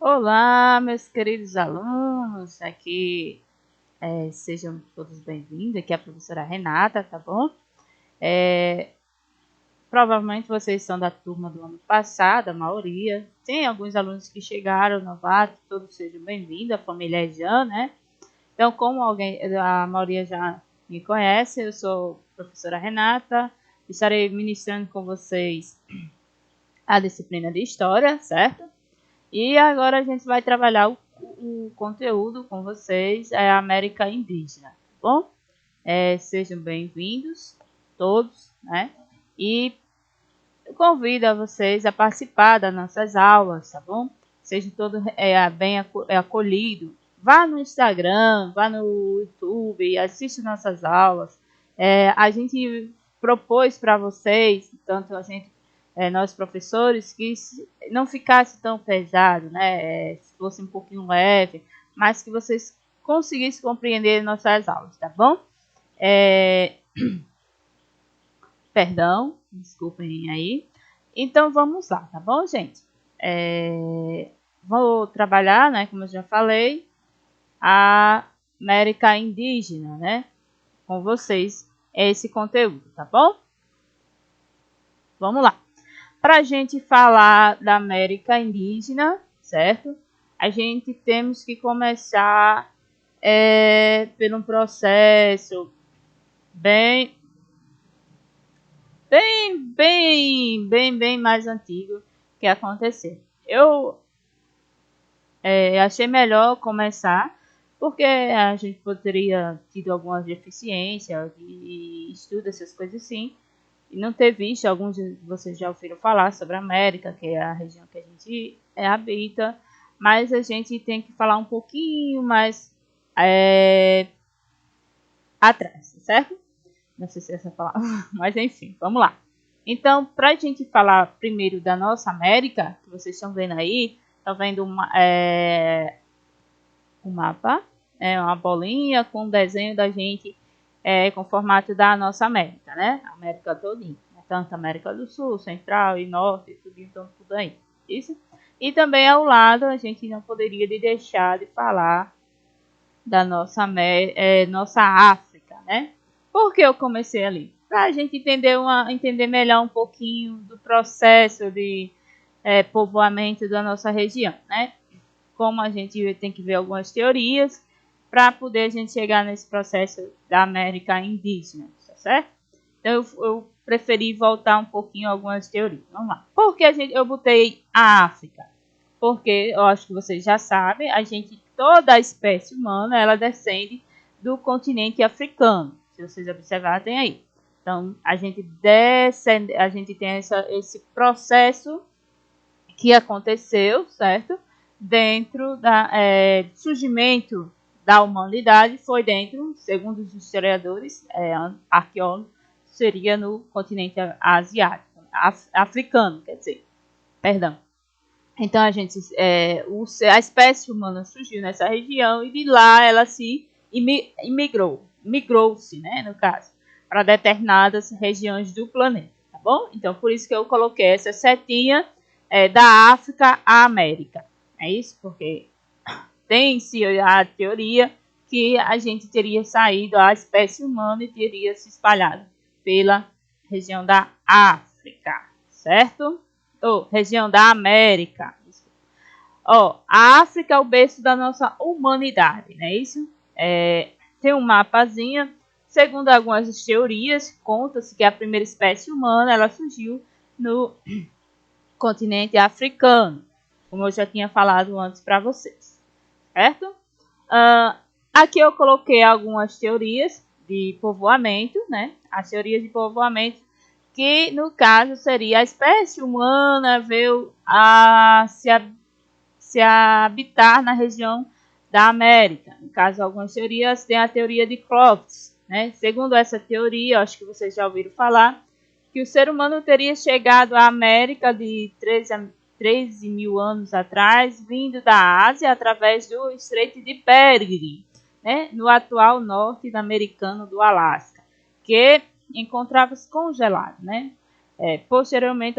Olá, meus queridos alunos, aqui sejam todos bem-vindos, aqui é a professora Renata, tá bom? Provavelmente vocês são da turma do ano passado, a maioria. Tem alguns alunos que chegaram, novatos, todos sejam bem-vindos, a família é Jean, né? Então, como a maioria já me conhece, eu sou a professora Renata, estarei ministrando com vocês a disciplina de História, certo? E agora a gente vai trabalhar o conteúdo com vocês, é a América Indígena, tá bom? Sejam bem-vindos todos, né? E eu convido a vocês a participar das nossas aulas, tá bom? Sejam todos bem acolhidos. Vá no Instagram, vá no YouTube, assista nossas aulas. A gente propôs para vocês, tanto a gente, nós professores, que não ficasse tão pesado, né? Se fosse um pouquinho leve, mas que vocês conseguissem compreender nossas aulas, tá bom? Perdão, desculpem aí. Então vamos lá, tá bom, gente? Vou trabalhar, né, como eu já falei, a América Indígena, né, com vocês, esse conteúdo, tá bom? Vamos lá. Para a gente falar da América Indígena, certo? A gente temos que começar por um processo bem bem mais antigo que aconteceu. Eu achei melhor começar porque a gente poderia ter algumas deficiências de estudo, essas coisas assim, e não ter visto. Alguns de vocês já ouviram falar sobre a América, que é a região que a gente habita, mas a gente tem que falar um pouquinho mais atrás, certo? Não sei se é essa palavra, mas enfim, vamos lá. Então, para a gente falar primeiro da nossa América, que vocês estão vendo aí, tá vendo um mapa, uma bolinha com um desenho da gente com o formato da nossa América, né? América todinha, tanto América do Sul, Central e Norte, tudo, então tudo aí, isso? E também ao lado a gente não poderia deixar de falar da nossa África, né? Por que eu comecei ali? Para a gente entender melhor um pouquinho do processo de povoamento da nossa região, né? Como a gente tem que ver algumas teorias para poder a gente chegar nesse processo da América Indígena, tá certo? Então eu preferi voltar um pouquinho a algumas teorias. Vamos lá. Por que eu botei a África? Porque eu acho que vocês já sabem, toda a espécie humana, ela descende do continente africano. Se vocês observarem aí. Então, a gente tem esse processo que aconteceu, certo? Dentro do surgimento da humanidade, foi dentro, segundo os historiadores, arqueólogos, seria no continente asiático, africano, quer dizer, perdão. Então a espécie humana surgiu nessa região e de lá ela se migrou-se, né, no caso, para determinadas regiões do planeta, tá bom? Então por isso que eu coloquei essa setinha da África à América. É isso? Porque tem-se a teoria que a gente teria saído, a espécie humana, e teria se espalhado pela região da África, certo? Ou região da América. A África é o berço da nossa humanidade, não é isso? Tem um mapazinho. Segundo algumas teorias, conta-se que a primeira espécie humana ela surgiu no continente africano, como eu já tinha falado antes para vocês, certo? Aqui eu coloquei algumas teorias de povoamento, né? As teorias de povoamento, que no caso seria a espécie humana veio a se habitar na região da América. No caso, algumas teorias tem a teoria de Crofts, né? Segundo essa teoria, acho que vocês já ouviram falar, que o ser humano teria chegado à América de 13 mil anos atrás, vindo da Ásia através do Estreito de Bering, né? No atual norte americano do Alasca, que encontrava-se congelado, né? Posteriormente,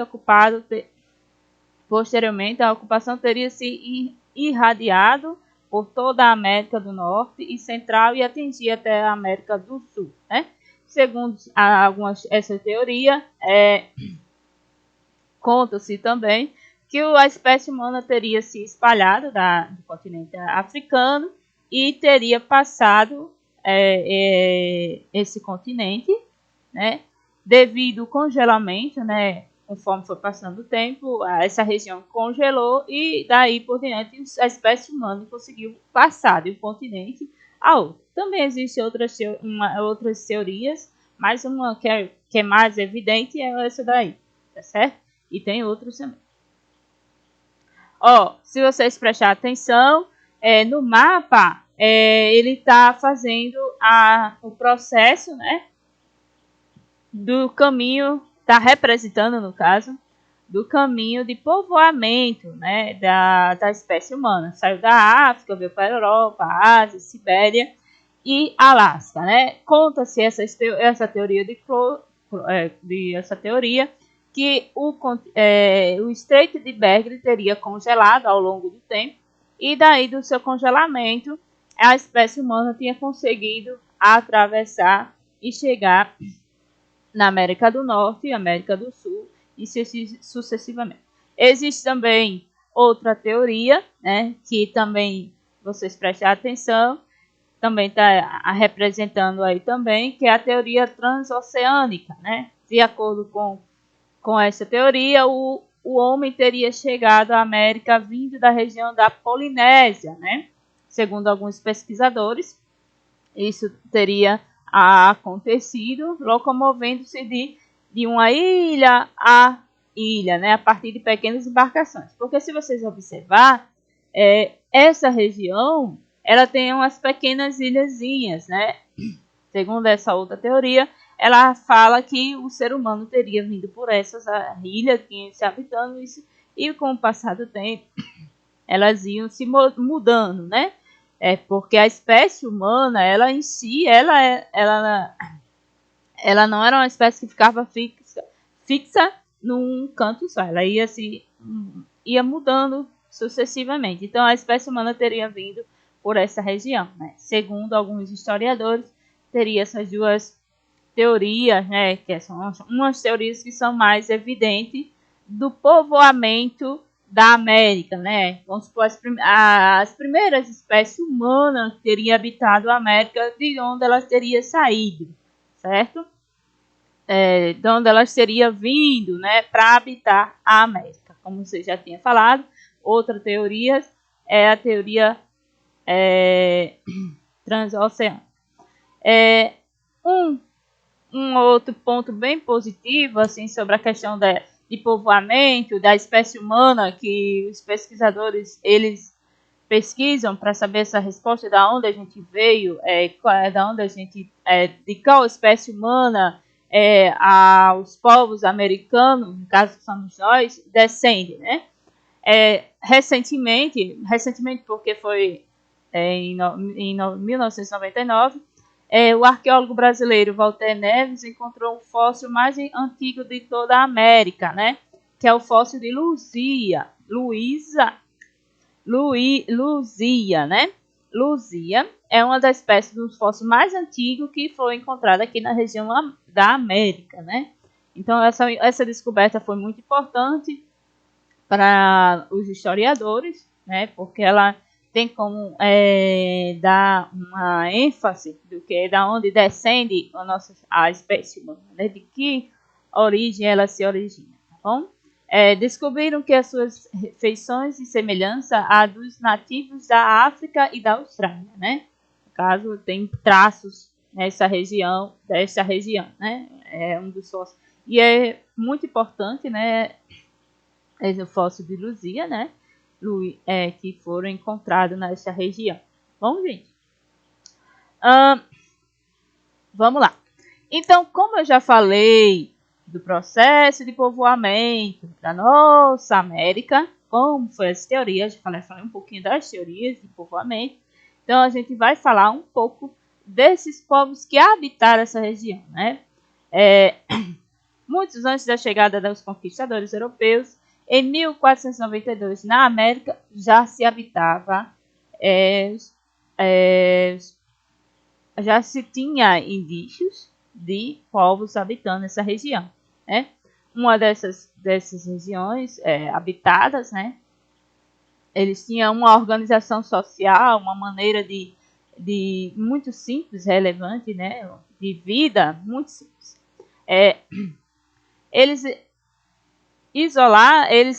a ocupação teria se irradiado por toda a América do Norte e Central e atingia até a América do Sul, né? Segundo essa teoria, conta-se também que a espécie humana teria se espalhado do continente africano e teria passado esse continente, né, devido ao congelamento, né, conforme foi passando o tempo, essa região congelou e daí por diante a espécie humana conseguiu passar de um continente a outro. Também existem outras teorias, mas uma que é mais evidente é essa daí, tá certo? E tem outros também. Ó, se vocês prestarem atenção, no mapa, ele está fazendo o processo, né, do caminho, está representando, no caso, do caminho de povoamento, né, da espécie humana. Saiu da África, veio para a Europa, Ásia, Sibéria e Alasca, né? Conta-se essa teoria essa teoria que o Estreito de Bering teria congelado ao longo do tempo e daí do seu congelamento a espécie humana tinha conseguido atravessar e chegar na América do Norte e América do Sul e sucessivamente. Existe também outra teoria, né, que também vocês prestem atenção, também está representando aí também, que é a teoria transoceânica, né? De acordo com essa teoria, o homem teria chegado à América vindo da região da Polinésia, né? Segundo alguns pesquisadores, isso teria acontecido locomovendo-se de uma ilha a ilha, né? A partir de pequenas embarcações. Porque se vocês observar, essa região ela tem umas pequenas ilhazinhas, né? Segundo essa outra teoria, ela fala que o ser humano teria vindo por essas ilhas, tinha se habitando isso, e com o passar do tempo, elas iam se mudando, né? Porque a espécie humana, ela em si, ela não era uma espécie que ficava fixa num canto só, ela ia mudando sucessivamente. Então, a espécie humana teria vindo por essa região, né? Segundo alguns historiadores, teria essas duas teorias, né? Que são umas teorias que são mais evidentes do povoamento da América, né? Vamos supor, as primeiras espécies humanas teriam habitado a América, de onde elas teriam saído, certo? De onde elas teriam vindo, né, para habitar a América. Como você já tinha falado, outra teoria é a teoria transoceânica. Um outro ponto bem positivo assim, sobre a questão de povoamento da espécie humana, que os pesquisadores eles pesquisam para saber essa resposta, da onde a gente veio, da onde a gente, de qual espécie humana os povos americanos, no caso que somos nós, descendem, né? Recentemente porque foi em 1999, o arqueólogo brasileiro Walter Neves encontrou o fóssil mais antigo de toda a América, né? Que é o fóssil de Luzia, né? Luzia é uma das espécies dos fósseis mais antigos que foi encontrada aqui na região da América, né? Então essa descoberta foi muito importante para os historiadores, né? Porque ela tem como dar uma ênfase do que da onde descende a espécie humana, né? De que origem ela se origina, tá bom? Descobriram que as suas feições e semelhança a dos nativos da África e da Austrália, né? No caso, tem traços desta região, né? É um dos fósseis. E é muito importante, né? Esse é o fóssil de Luzia, né? Que foram encontrados nessa região. Bom, gente? Vamos lá. Então, como eu já falei do processo de povoamento da nossa América, como foi as teorias, já falei um pouquinho das teorias de povoamento, então a gente vai falar um pouco desses povos que habitaram essa região, né? Muitos antes da chegada dos conquistadores europeus, Em 1492, na América, já se habitava, já se tinha indícios de povos habitando essa região, né? Uma dessas regiões habitadas, né? Eles tinham uma organização social, uma maneira de muito simples, relevante, né? De vida muito simples. Eles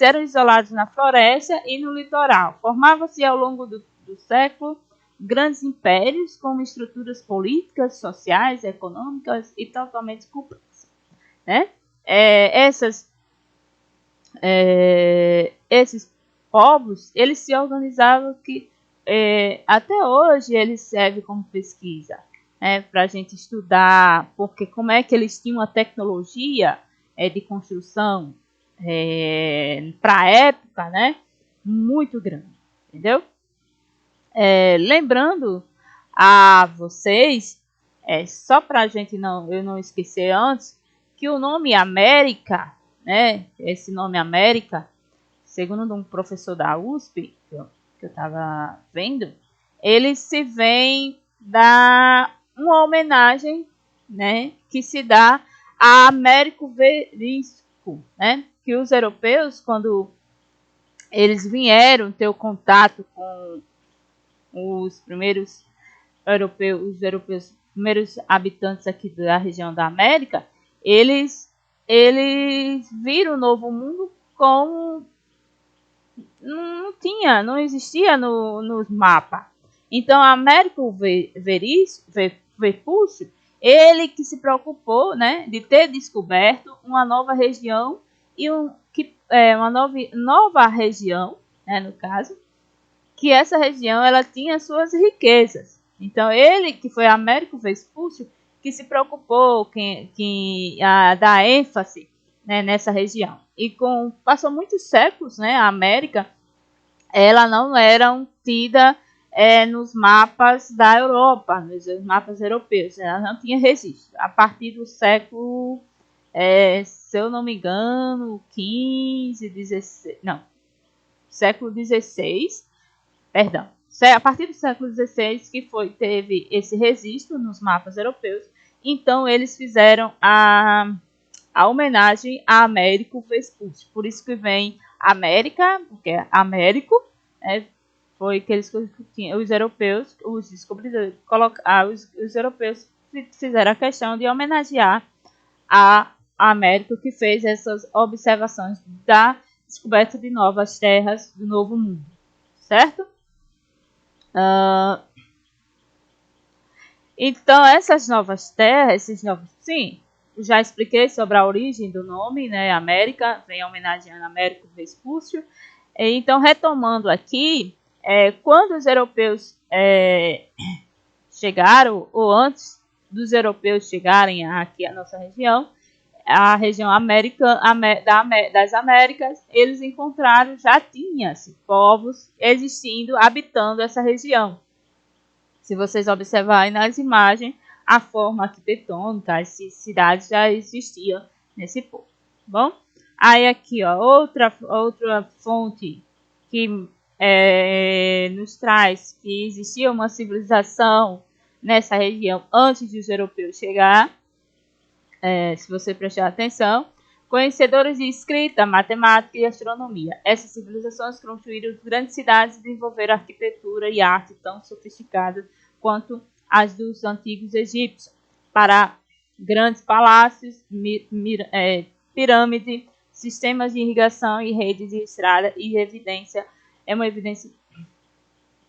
eram isolados na floresta e no litoral. Formavam-se ao longo do século grandes impérios com estruturas políticas, sociais, econômicas e totalmente complexas, né? Esses povos, eles se organizavam que até hoje eles servem como pesquisa, né, para a gente estudar, porque como é que eles tinham a tecnologia de construção para a época, né, muito grande, entendeu? Lembrando a vocês, só para a gente eu não esquecer antes, que o nome América, né, esse nome América, segundo um professor da USP, que eu estava vendo, ele se vem da uma homenagem, né, que se dá a Américo Veríssimo, né, que os europeus, quando eles vieram ter o contato com os primeiros primeiros habitantes aqui da região da América, eles viram o Novo Mundo como não existia nos mapas. Então, Américo Vespucci, ele que se preocupou, né, de ter descoberto uma nova região e uma nova região, né, no caso, que essa região ela tinha suas riquezas. Então, ele que foi Américo Vespucci, que se preocupou dar ênfase, né, nessa região. E passou muitos séculos, né, a América ela não era tida nos mapas da Europa, nos mapas europeus. Ela não tinha registro. A partir do século, se eu não me engano, 15, 16, não, século 16, perdão. A partir do século 16 que teve esse registro nos mapas europeus. Então eles fizeram a homenagem a Américo Vespucci. Por isso que vem América, porque é Américo, foi que os europeus, os descobridores, os europeus fizeram a questão de homenagear a América, que fez essas observações da descoberta de novas terras do Novo Mundo, certo? Então, essas novas terras, sim, já expliquei sobre a origem do nome, né? América, vem homenageando Américo Vespucci. Então, retomando aqui, quando os europeus chegaram, ou antes dos europeus chegarem aqui à nossa região, a região das Américas, eles encontraram, já tinha-se povos existindo, habitando essa região. Se vocês observarem nas imagens, a forma arquitetônica, as cidades já existiam nesse povo. Bom, aí aqui, ó, outra fonte que nos traz que existia uma civilização nessa região antes dos europeus chegar. Se você prestar atenção, conhecedores de escrita, matemática e astronomia. Essas civilizações construíram grandes cidades e desenvolveram arquitetura e arte tão sofisticadas quanto as dos antigos egípcios, para grandes palácios, pirâmides, sistemas de irrigação e redes de estrada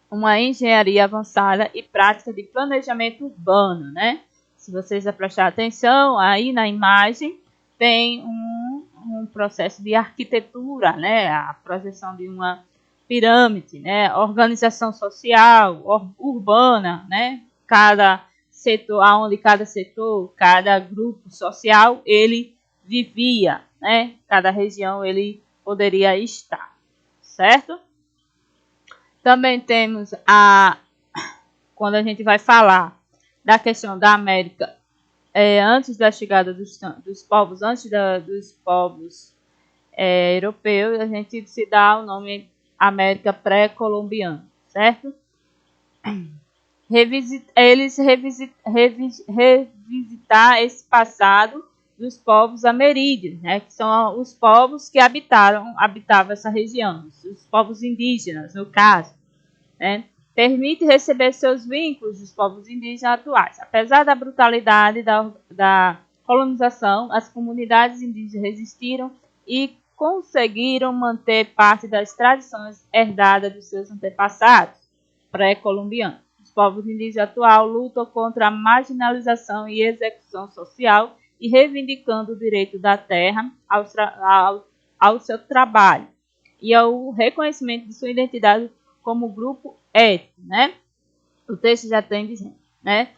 uma engenharia avançada e prática de planejamento urbano, né? Se vocês prestar atenção, aí na imagem tem um processo de arquitetura, né? A projeção de uma pirâmide, né? Organização social, urbana, né? Cada setor, cada grupo social, ele vivia, né? Cada região ele poderia estar, certo? Também temos quando a gente vai falar da questão da América, antes da chegada dos povos, antes dos povos europeu, a gente se dá o nome América pré-colombiana, certo? Revisitar esse passado dos povos ameríndios, né, que são os povos que habitavam essa região, os povos indígenas, no caso, né, permite receber seus vínculos dos povos indígenas atuais. Apesar da brutalidade da colonização, as comunidades indígenas resistiram e conseguiram manter parte das tradições herdadas dos seus antepassados pré-colombianos. Os povos indígenas atuais lutam contra a marginalização e execução social e reivindicando o direito da terra ao seu trabalho e ao reconhecimento de sua identidade como grupo étnico, né? O texto já tem dizendo, né?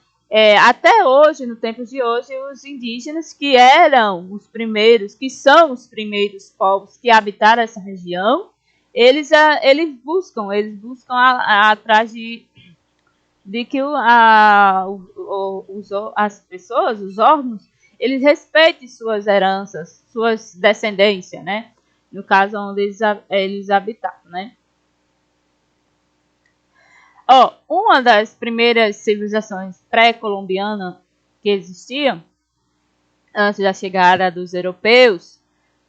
Até hoje, no tempo de hoje, os indígenas que eram os primeiros, que são os primeiros povos que habitaram essa região, eles buscam atrás de que as pessoas, os órgãos, eles respeitem suas heranças, suas descendências, né? No caso onde eles habitavam, né? Uma das primeiras civilizações pré-colombianas que existiam, antes da chegada dos europeus,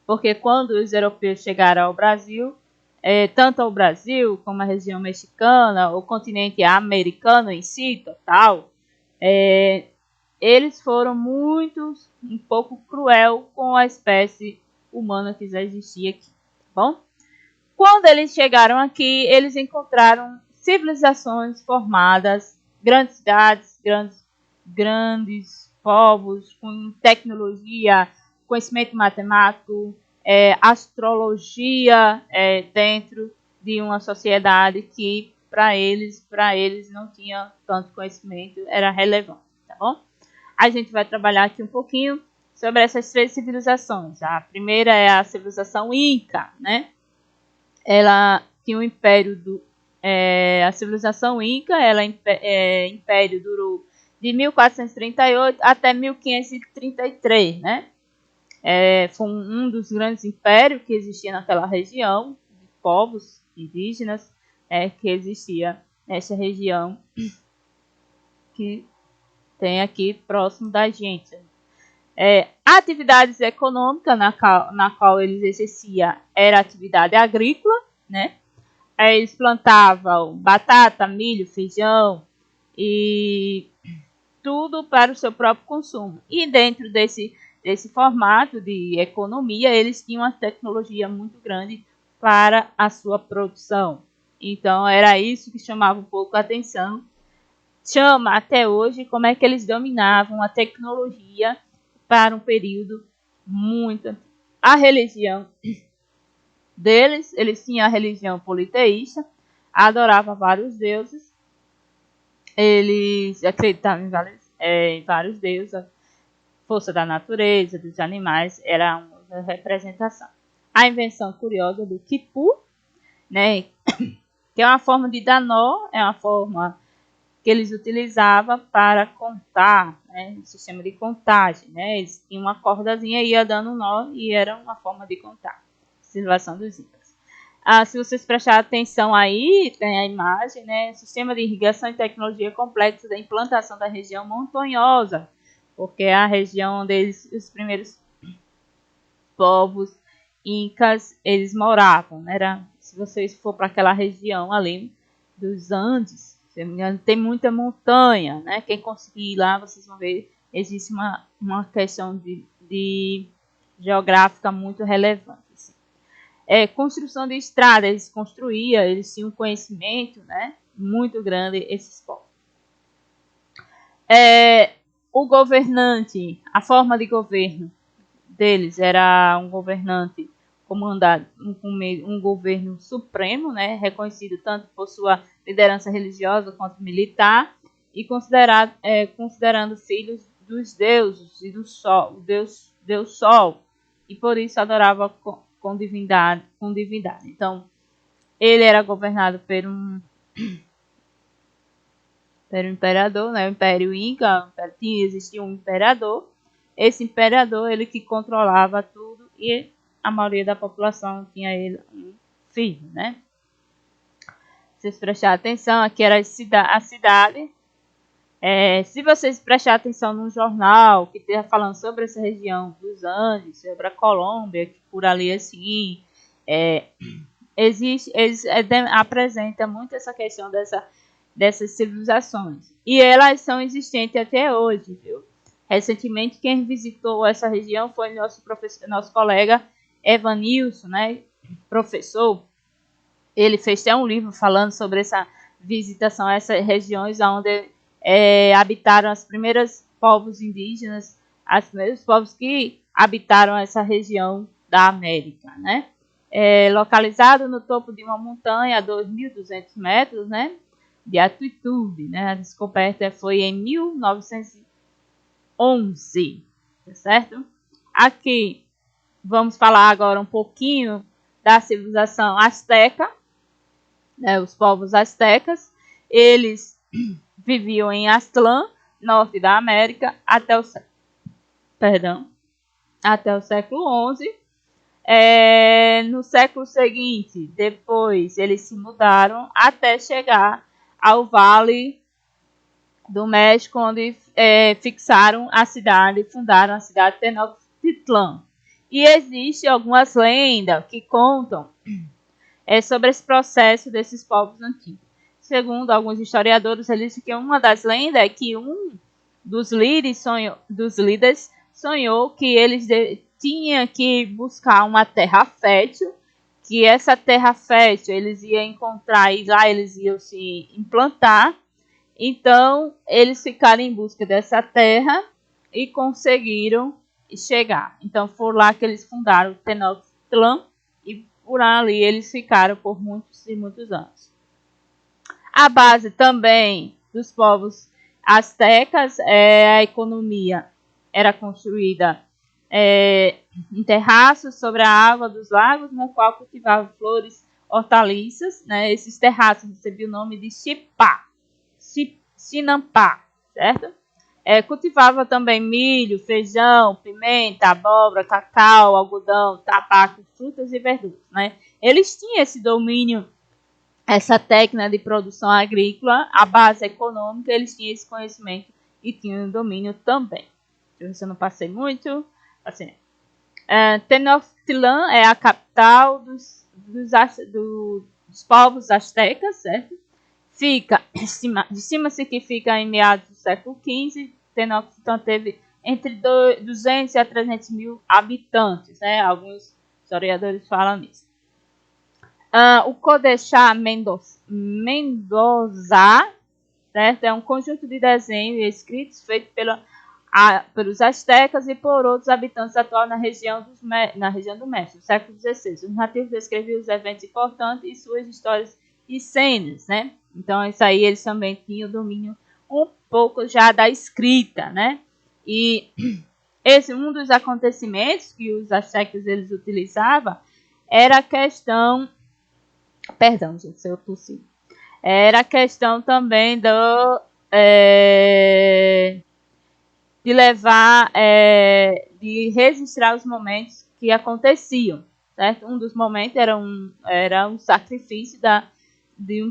porque quando os europeus chegaram ao Brasil, tanto ao Brasil como a região mexicana, o continente americano em si, total, eles foram um pouco cruel com a espécie humana que já existia aqui, tá bom? Quando eles chegaram aqui, eles encontraram civilizações formadas, grandes cidades, grandes povos com tecnologia, conhecimento matemático, astrologia dentro de uma sociedade que para eles não tinha tanto conhecimento, era relevante, tá bom? A gente vai trabalhar aqui um pouquinho sobre essas três civilizações. A primeira é a civilização Inca, né? Ela tinha um império a civilização Inca, império durou de 1438 até 1533, né? Foi um dos grandes impérios que existia naquela região, de povos indígenas que existia nessa região que tem aqui próximo da gente. Atividades econômicas na qual eles exerciam era atividade agrícola, né? Eles plantavam batata, milho, feijão e tudo para o seu próprio consumo. E dentro desse formato de economia, eles tinham uma tecnologia muito grande para a sua produção. Então, era isso que chamava um pouco a atenção. Chama até hoje como é que eles dominavam a tecnologia para um período muito antigo. A religião deles, eles tinham a religião politeísta, adoravam vários deuses, eles acreditavam em vários deuses, a força da natureza, dos animais, era uma representação. A invenção curiosa do quipu, né, que é uma forma de dar nó, é uma forma que eles utilizavam para contar, né, um sistema de contagem, né, eles tinham uma cordazinha e ia dando nó e era uma forma de contar. Civilização dos Incas. Se vocês prestarem atenção aí, tem a imagem, né, sistema de irrigação e tecnologia complexa da implantação da região montanhosa, porque é a região onde os primeiros povos incas eles moravam, né? Se vocês for para aquela região ali dos Andes, se não me engano, tem muita montanha, né? Quem conseguir ir lá, vocês vão ver, existe uma questão de geográfica muito relevante. Assim. Construção de estradas, eles construíam, eles tinham um conhecimento, né? Muito grande, esses povos. O governante, a forma de governo deles era um governante comandado, um governo supremo, né, reconhecido tanto por sua liderança religiosa quanto militar, e considerando filhos dos deuses e do sol, Deus Sol, e por isso adorava com divindade. Então, ele era governado por um imperador, né, o Império Inca, existia um imperador. Esse imperador, ele que controlava tudo e a maioria da população tinha um filho, né? Vocês prestarem atenção, aqui era a cidade. Se vocês prestarem atenção num jornal que esteja falando sobre essa região dos Andes, sobre a Colômbia, que por ali assim, apresenta muito essa questão dessas civilizações. E elas são existentes até hoje, viu? Recentemente, quem visitou essa região foi nosso colega Evanilson, né? Professor. Ele fez até um livro falando sobre essa visitação a essas regiões onde habitaram os primeiros povos indígenas, os primeiros povos que habitaram essa região da América, né? Localizado no topo de uma montanha a 2.200 metros, né, de altitude, né? A descoberta foi em 1911, tá certo? Aqui vamos falar agora um pouquinho da civilização asteca, né? Os povos astecas, eles viviam em Aztlán, norte da América, até o século XI. No século seguinte, depois eles se mudaram até chegar ao Vale do México, onde fixaram a cidade, fundaram a cidade de Tenochtitlan. E existem algumas lendas que contam sobre esse processo desses povos antigos. Segundo alguns historiadores, eles dizem que uma das lendas é que um dos líderes sonhou que eles tinham que buscar uma terra fértil, que essa terra fértil eles iam encontrar e lá eles iam se implantar. Então, eles ficaram em busca dessa terra e conseguiram chegar. Então, foi lá que eles fundaram Tenochtitlan e por ali eles ficaram por muitos e muitos anos. A base também dos povos astecas, a economia era construída em terraços sobre a água dos lagos, no qual cultivavam flores, hortaliças, né? Esses terraços recebiam o nome de Chinampá, certo? Cultivava também milho, feijão, pimenta, abóbora, cacau, algodão, tabaco, frutas e verduras, né? Eles tinham esse domínio, essa técnica de produção agrícola, a base econômica, eles tinham esse conhecimento e tinham o domínio também. Deixa eu ver se eu não passei muito. Assim, Tenochtitlan é a capital dos povos astecas, certo? Estima-se que fica em meados do século XV. Tenochtitlan teve entre 200 a 300 mil habitantes, né? Alguns historiadores falam nisso. O Codechá Mendoza, certo? É um conjunto de desenhos e escritos feito pelos astecas e por outros habitantes atuais na região do México, no século XVI. Os nativos descreviam os eventos importantes e suas histórias e cenas, né? Então, isso aí eles também tinham domínio um pouco já da escrita, né? E um dos acontecimentos que os astecas eles utilizavam era a questão... Perdão, gente, se eu tossi. Era a questão também de levar, de registrar os momentos que aconteciam, certo? Um dos momentos era um sacrifício de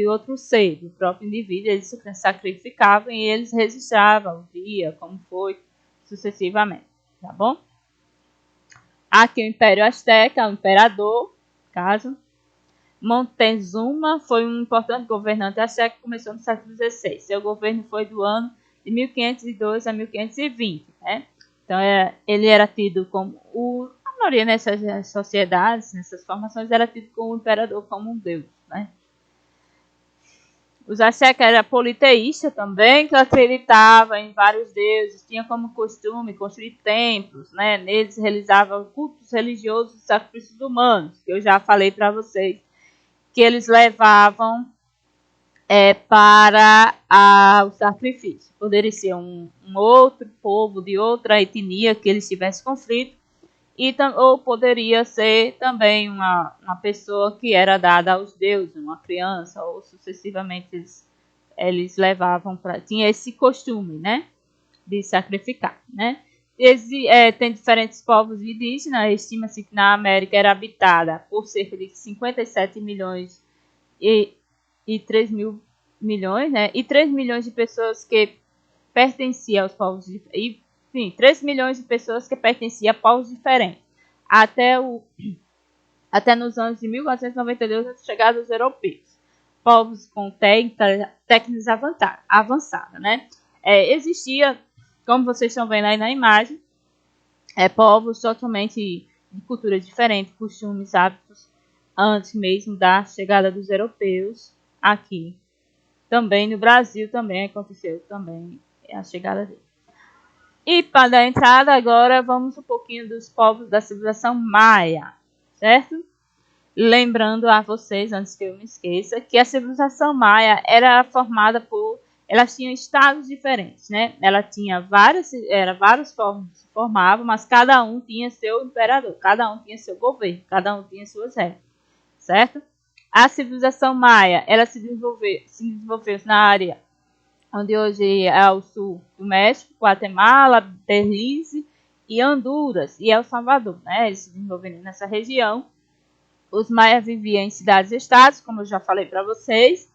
outro ser, do próprio indivíduo. Eles se sacrificavam e eles registravam o dia, como foi, sucessivamente, tá bom? Aqui o Império Azteca, o imperador, caso Montezuma foi um importante governante azteca que começou no século XVI. Seu governo foi do ano de 1502 a 1520. Né? Então, ele era tido como a maioria nessas sociedades, nessas formações, era tido como imperador, como um deus. Né? Os astecas eram politeístas também, que acreditavam em vários deuses, tinham como costume construir templos. Né? Neles realizavam cultos religiosos e sacrifícios humanos, que eu já falei para vocês, que eles levavam para o sacrifício. Poderia ser um outro povo de outra etnia que eles tivessem conflito, ou poderia ser também uma pessoa que era dada aos deuses, uma criança, ou sucessivamente eles levavam tinha esse costume, né, de sacrificar, né? Tem diferentes povos indígenas. Estima-se que na América era habitada por cerca de 57 milhões e 3 mil milhões, né? E 3 milhões de pessoas que pertenciam aos povos diferentes. Sim, 3 milhões de pessoas que pertenciam a povos diferentes. Até nos anos de 1492, a chegada dos europeus. Povos com técnicas avançadas, né? Existia, como vocês estão vendo aí na imagem, povos totalmente de culturas diferentes, costumes, hábitos, antes mesmo da chegada dos europeus aqui. Também no Brasil também aconteceu também a chegada dele. E para dar entrada agora, vamos um pouquinho dos povos da civilização maia, certo? Lembrando a vocês, antes que eu me esqueça, que a civilização maia era formada por... Elas tinham estados diferentes, né? Ela tinha vários povos que se formavam, mas cada um tinha seu imperador, cada um tinha seu governo, cada um tinha suas regras, certo? A civilização maia, ela se desenvolveu na área onde hoje é o sul do México, Guatemala, Belize e Honduras e El Salvador, né? Eles se desenvolveram nessa região. Os maias viviam em cidades e estados, como eu já falei para vocês.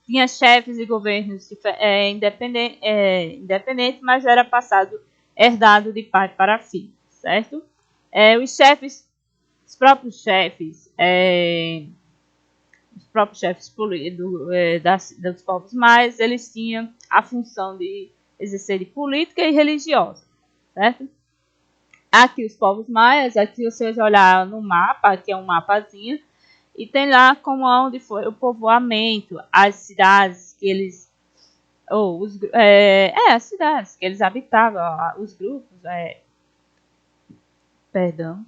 Tinha chefes e governos independentes, mas era herdado de pai para filho, certo? Os próprios chefes dos povos maias, eles tinham a função de exercer de política e religiosa, certo? Aqui os povos maias, aqui vocês olhar no mapa, aqui é um mapazinho, e tem lá como onde foi o povoamento, as cidades que eles, as cidades que eles habitavam, os grupos,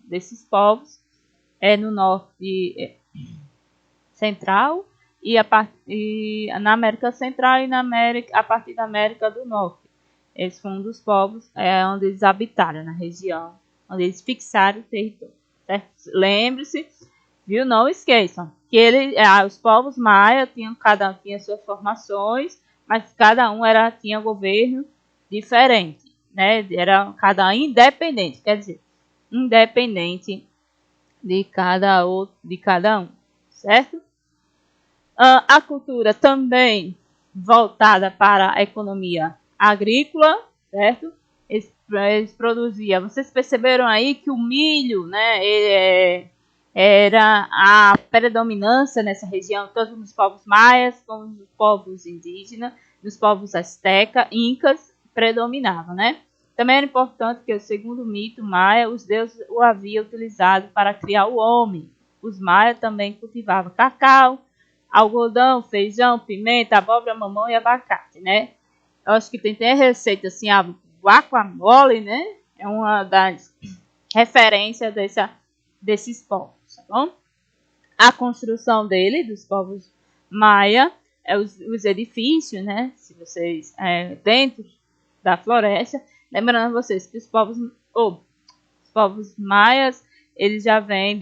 desses povos, no norte central e na América Central e a partir da América do Norte. Esse foi um dos povos onde eles habitaram, na região, onde eles fixaram o território. Lembre-se, viu? Não esqueçam que os povos maias cada um tinha suas formações, mas cada um tinha governo diferente, né? Era cada um independente, quer dizer, independente de cada um, certo? A cultura também voltada para a economia agrícola, certo? Eles produziam. Vocês perceberam aí que o milho, né, era a predominância nessa região, tanto nos povos maias como nos povos indígenas, nos povos asteca, incas, predominava, né? Também era importante que, segundo o mito maia, os deuses o haviam utilizado para criar o homem. Os maias também cultivavam cacau, algodão, feijão, pimenta, abóbora, mamão e abacate, né? Eu acho que tem até receita assim, a guacamole, né? É uma das referências desses povos, tá bom? A construção dos povos maia, os edifícios, né? Se vocês, dentro da floresta, lembrando vocês que os povos maias, eles já vêm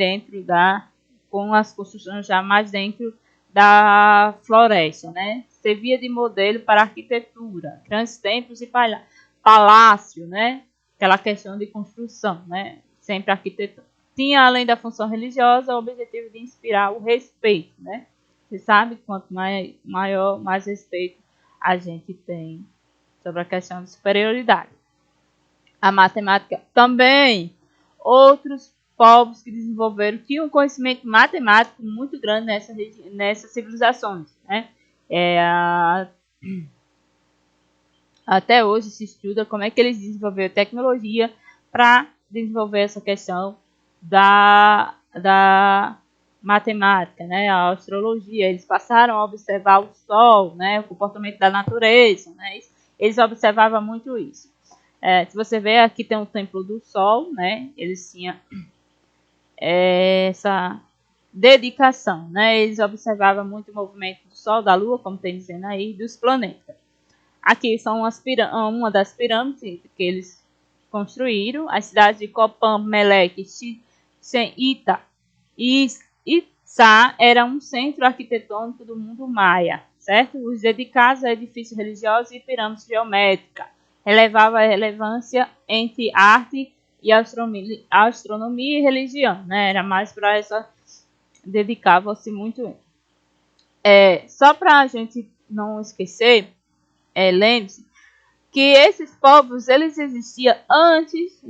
com as construções já mais dentro da floresta, né? Servia de modelo para arquitetura, grandes templos e palácio, né? Aquela questão de construção, né? Sempre arquitetura. Tinha, além da função religiosa, o objetivo de inspirar o respeito, né? Você sabe que quanto maior, mais respeito a gente tem sobre a questão de superioridade. A matemática também. Outros povos que desenvolveram tinham um conhecimento matemático muito grande nessas civilizações, né? Até hoje se estuda como é que eles desenvolveram tecnologia para desenvolver essa questão da matemática, né? A astrologia. Eles passaram a observar o Sol, né? O comportamento da natureza, né? Eles observavam muito isso. Se você ver, aqui tem o templo do Sol, né? Eles tinham essa dedicação, né? Eles observavam muito o movimento do Sol, da Lua, como tem dizendo aí, dos planetas. Aqui são uma das pirâmides que eles construíram, as cidades de Copán, Meleque, Chichen Itza e Itzá era um centro arquitetônico do mundo maia, certo? Os dedicados a edifícios religiosos e pirâmides geométricas. elevava a relevância entre arte e astronomia e religião, né? Era mais para essa, dedicava-se muito. Só para a gente não esquecer, lembre-se que esses povos eles existiam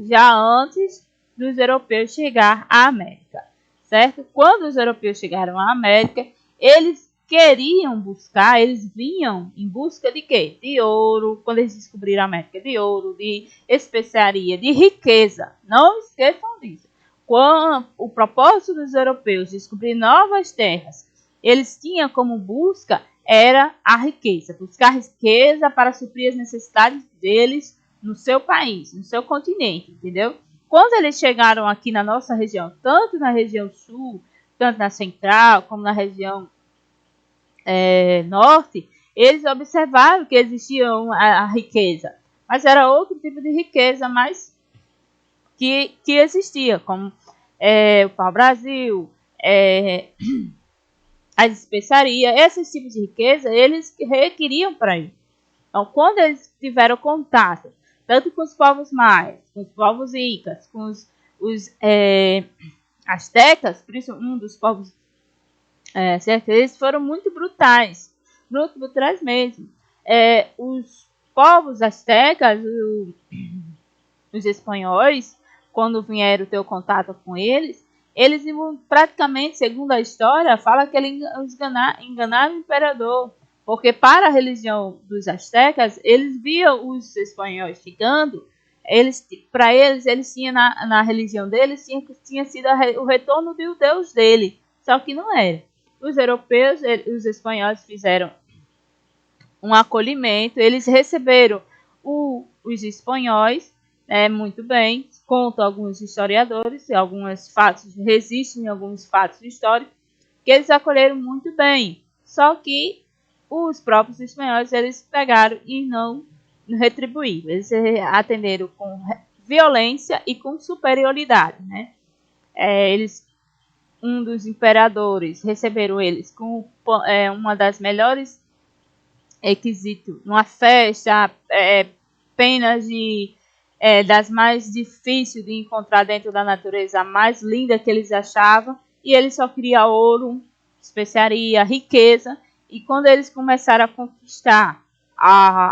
já antes dos europeus chegar à América, certo? Quando os europeus chegaram à América, eles queriam buscar, eles vinham em busca de quê? De ouro, quando eles descobriram a América, de ouro, de especiaria, de riqueza. Não esqueçam disso. Quando o propósito dos europeus descobrir novas terras, eles tinham como busca era a riqueza, buscar riqueza para suprir as necessidades deles no seu país, no seu continente, entendeu? Quando eles chegaram aqui na nossa região, tanto na região sul, tanto na central, como na região norte, eles observaram que existia a riqueza, mas era outro tipo de riqueza, mas que existia, como o pau-brasil, as especiarias, esses tipos de riqueza, eles requeriam para isso. Então, quando eles tiveram contato, tanto com os povos maias, com os povos incas, com os astecas, por isso um dos povos certo? Eles foram muito brutais mesmo. Os povos astecas, os espanhóis, quando vieram ter o contato com eles praticamente, segundo a história, fala que eles enganaram o imperador, porque para a religião dos astecas, eles viam os espanhóis chegando, para eles tinham na religião deles, tinha sido o retorno do Deus dele, só que não era. Os europeus, os espanhóis fizeram um acolhimento, eles receberam os espanhóis muito bem, contam alguns historiadores, e alguns fatos resistem alguns fatos históricos, que eles acolheram muito bem. Só que os próprios espanhóis, eles pegaram e não retribuíram. Eles atenderam com violência e com superioridade, né? Um dos imperadores receberam eles com uma das melhores requisitos, uma festa, penas das mais difíceis de encontrar dentro da natureza, a mais linda que eles achavam, e eles só queriam ouro, especiaria, riqueza, e quando eles começaram a conquistar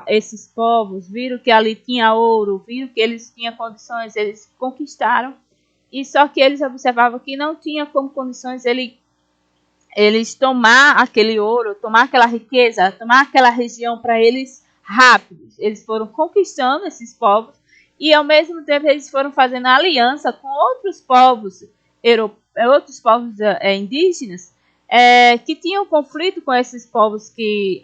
esses povos, viram que ali tinha ouro, viram que eles tinham condições, eles conquistaram, e só que eles observavam que não tinha como condições eles tomar aquele ouro, tomar aquela riqueza, tomar aquela região para eles rápidos. Eles foram conquistando esses povos e ao mesmo tempo eles foram fazendo aliança com outros povos indígenas que tinham conflito com esses povos que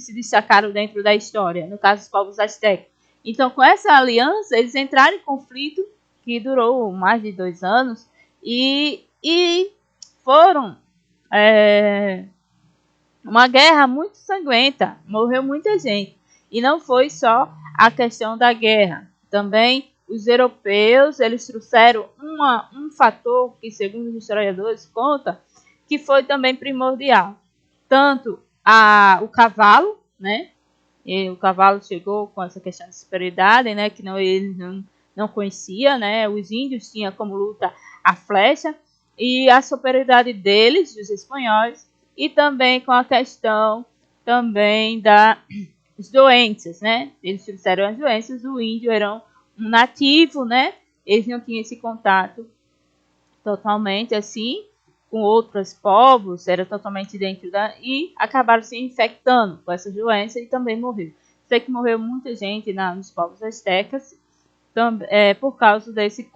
se destacaram dentro da história, no caso os povos astecas. Então, com essa aliança, eles entraram em conflito que durou mais de 2 anos e foram uma guerra muito sanguenta, morreu muita gente. E não foi só a questão da guerra. Também os europeus, eles trouxeram um fator que, segundo os historiadores, conta, que foi também primordial. Tanto o cavalo, né? E o cavalo chegou com essa questão de superioridade, né? Que ele não conhecia, né? Os índios tinham como luta a flecha e a superioridade deles, dos espanhóis, e também com a questão também das doenças, né? Eles trouxeram as doenças, o índio era um nativo, né? Eles não tinham esse contato totalmente assim com outros povos, era totalmente dentro e acabaram se infectando com essas doenças e também morreu. Sei que morreu muita gente nos povos astecas por causa desse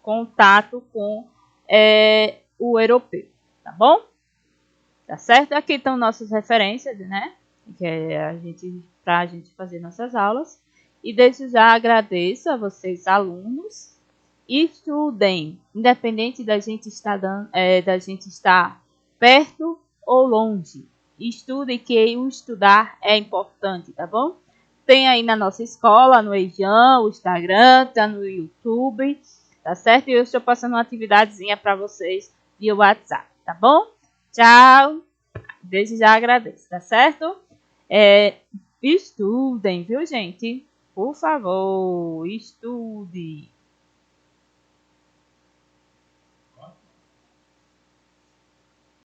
contato com o europeu, tá bom? Tá certo? Aqui estão nossas referências, né? Que para a gente fazer nossas aulas. E desde já agradeço a vocês, alunos. Estudem, independente da gente estar perto ou longe. Estudem, que o estudar é importante, tá bom? Tem aí na nossa escola, no Ejan, o Instagram, tá no YouTube, tá certo? E eu estou passando uma atividadezinha para vocês via WhatsApp, tá bom? Tchau! Desde já agradeço, tá certo? Estudem, viu, gente? Por favor, estude.